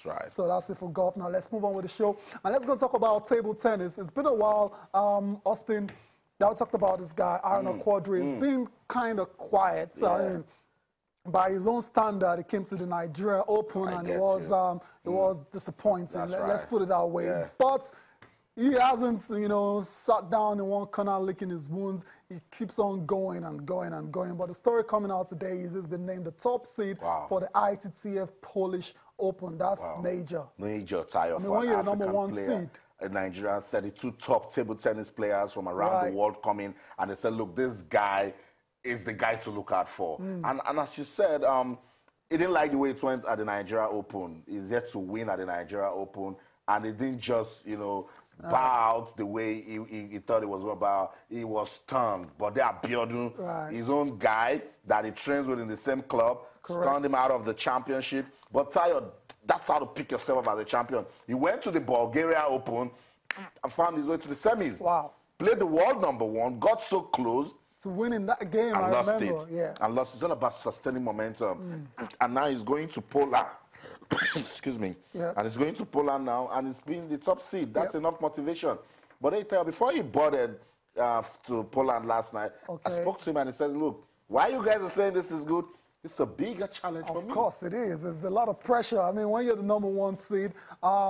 That's right. So that's it for golf. Now let's move on with the show. And let's go talk about table tennis. It's been a while, Austin. Now we talked about this guy, Quadri. He's been kind of quiet. I mean, by his own standard, he came to the Nigeria Open and it was disappointing. Let's put it that way. Yeah. But he hasn't, you know, sat down in one corner licking his wounds. He keeps on going and going and going. But the story coming out today is he's been named the top seed for the ITTF Polish Open. That's major. Major tire for when an you're the African #1 player. seed. In Nigeria, 32 top table tennis players from around the world coming, and they said, look, this guy is the guy to look out for. And as you said, he didn't like the way it went at the Nigeria Open. He's yet to win at the Nigeria Open, and he didn't just, you know, bow out the way he thought it was about. He was stunned. But they are building his own guy that he trains with in the same club, stunned him out of the championship. But Tayo, that's how to pick yourself up as a champion. He went to the Bulgaria Open and found his way to the semis. Wow. Played the world #1, got so close. To winning that game, and I lost remember. it. Yeah. And lost. It's all about sustaining momentum. And now he's going to Poland. Excuse me. Yeah. And he's going to Poland now, and he's being the top seed. That's enough motivation. But I tell you, before he boarded to Poland last night, I spoke to him and he says, look, why you guys are saying this is good? It's a bigger challenge for me. Of course it is. There's a lot of pressure. I mean, when you're the #1 seed,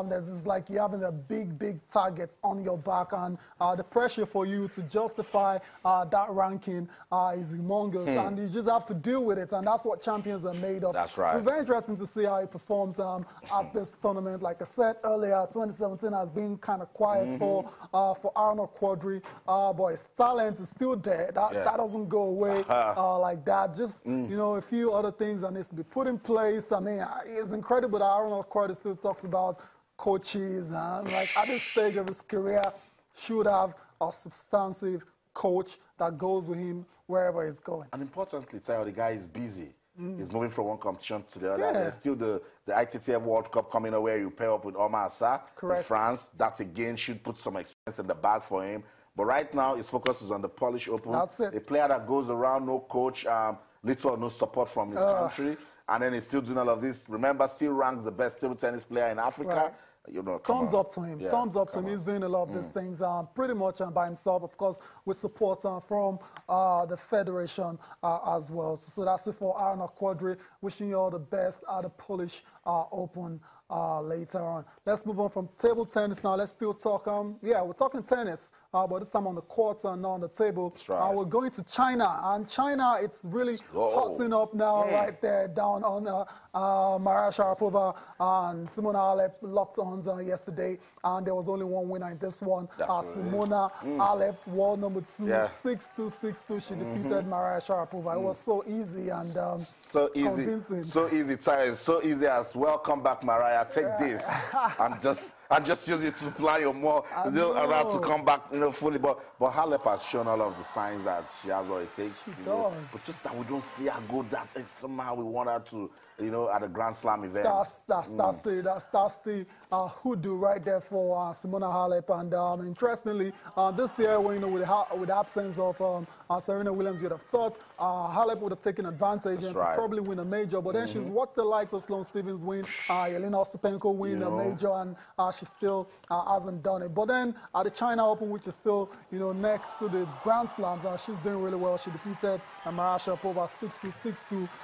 there's this, like, you're having a big target on your back, and the pressure for you to justify that ranking is humongous, and you just have to deal with it, and that's what champions are made of. That's right. It's very interesting to see how he performs at this tournament. Like I said earlier, 2017 has been kind of quiet for Quadri, but his talent is still there. That doesn't go away like that. Just, you know, a few other things that needs to be put in place. I mean, it's incredible that Quadri still talks about coaches, and like at this stage of his career, should have a substantive coach that goes with him wherever he's going. And importantly, Tayo, the guy is busy. He's moving from one competition to the other. There's still the ITTF World Cup coming up where you pair up with Omar Assar in France. That again should put some expense in the bag for him. But right now, his focus is on the Polish Open. That's it. A player that goes around, no coach, little or no support from his country. And then he's still doing all of this. Remember, still ranks the best table tennis player in Africa. You know, thumbs up to him. Thumbs up to him. He's doing a lot of these things pretty much by himself, of course, with support from the federation as well. So that's it for Quadri. Wishing you all the best at the Polish Open later on. Let's move on from table tennis now. Let's still talk. We're talking tennis, but this time on the court and not on the table. That's right. We're going to China, and China, it's really hotting up now, right there down on Maria Sharapova and Simona Halep locked arms yesterday, and there was only one winner in this one. Simona Halep, world #2, 6-2, 6-2. She defeated Maria Sharapova. It was so easy and so easy, convincing. so easy. It's so easy as welcome back, Mariah. Take this and just use it to plan your more around to come back, you know, fully. But Halep has shown all of the signs that she has what it takes. She does. Know, but just that we don't see her go that extra mile we want her to, you know, at a Grand Slam event. That's the hoodoo right there for Simona Halep. And interestingly, this year, when, you know, with the absence of Serena Williams, you'd have thought Halep would have taken advantage and probably win a major. But then she's watched the likes of Sloane Stephens win, Yelena Ostapenko win a major, and she still hasn't done it. But then at the China Open, which is still, you know, next to the Grand Slams, she's doing really well. She defeated Maria Sharapova 6-2,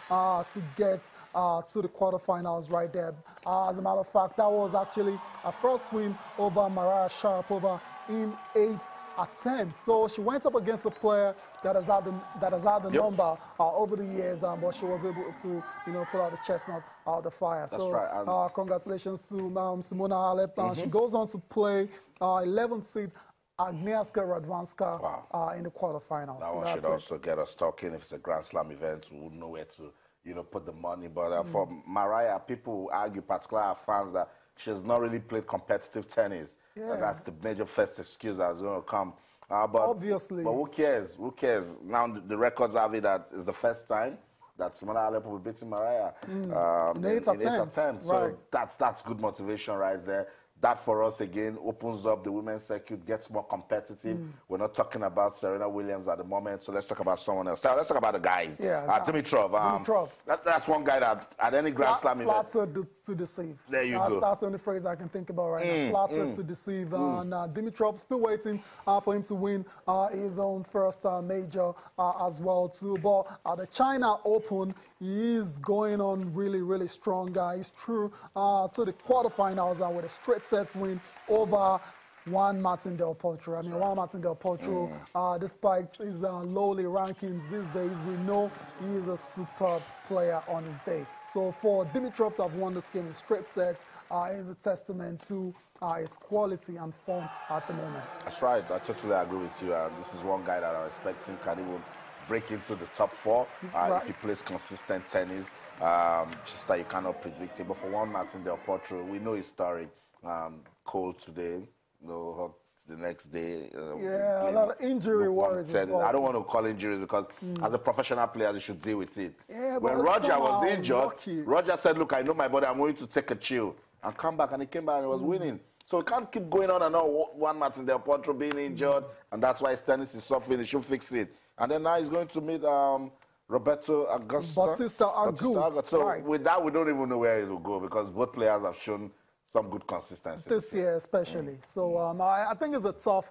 6-2 to get to the quarterfinals right there. As a matter of fact, that was actually her first win over Maria Sharapova in 8 attempts. So she went up against a player that has had the number over the years, but she was able to, you know, pull out the chestnut out of the fire. That's right. Congratulations to Simona Halep. She goes on to play 11th seed Agnieszka Radwanska in the quarterfinals. That one should also get us talking. If it's a Grand Slam event, we wouldn't know where to, you know, put the money. But for Mariah, people argue, particularly fans, that she has not really played competitive tennis. That's the major first excuse that's going to come. But obviously. But who cares? Who cares? Now the records have it that it's the first time that Simona Halep will be beating Mariah in 8 attempts. So that's good motivation right there. that for us again opens up the women's circuit, gets more competitive. We're not talking about Serena Williams at the moment, so let's talk about someone else. Let's talk about the guys. Yeah, Dimitrov. Dimitrov. That's one guy that at any Grand Slam event. Flattered to deceive. There you go. That's the only phrase I can think about right now. Flattered to deceive. And Dimitrov still waiting for him to win his own first major as well too. But at the China Open, he is going on really strong. He's through to the quarterfinals with a straight sets win over Juan Martín del Potro. I mean, Juan Martín del Potro, despite his lowly rankings these days, we know he is a superb player on his day. So for Dimitrov to have won this game in straight sets is a testament to his quality and form at the moment. That's right. I totally agree with you. This is one guy that I'm expecting can even break into the top 4 if he plays consistent tennis. Just that you cannot predict it. But for Juan Martín del Potro, we know his story. Cold today, hot the next day. Yeah, a lot of injury worries as well. I don't want to call injuries because as a professional player, you should deal with it. Yeah, when Roger was injured, lucky. Roger said, look, I know my body, I'm going to take a chill and come back. And he came back and he was winning. So we can't keep going on and on. Juan Martín del Potro being injured, and that's why his tennis is suffering. He should fix it. And then now he's going to meet Roberto Bautista Agut. So with that, we don't even know where it will go because both players have shown some good consistency. This year especially. So I think it's a tough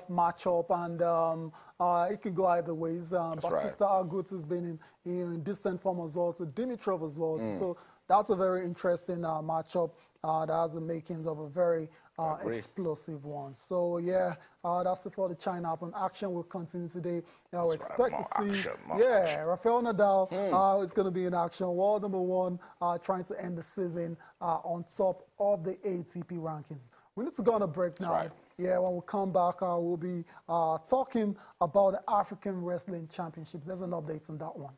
matchup, and it can go either ways. Bautista Agut has been in decent form as well, so Dimitrov as well. So that's a very interesting matchup that has the makings of a very explosive one. So yeah, that's it for the China Open. Action will continue today. We expect to see, Rafael Nadal is going to be in action. World #1, trying to end the season on top of the ATP rankings. We need to go on a break now. Right. Yeah, when we come back, we'll be talking about the African Wrestling Championships. There's an update on that one.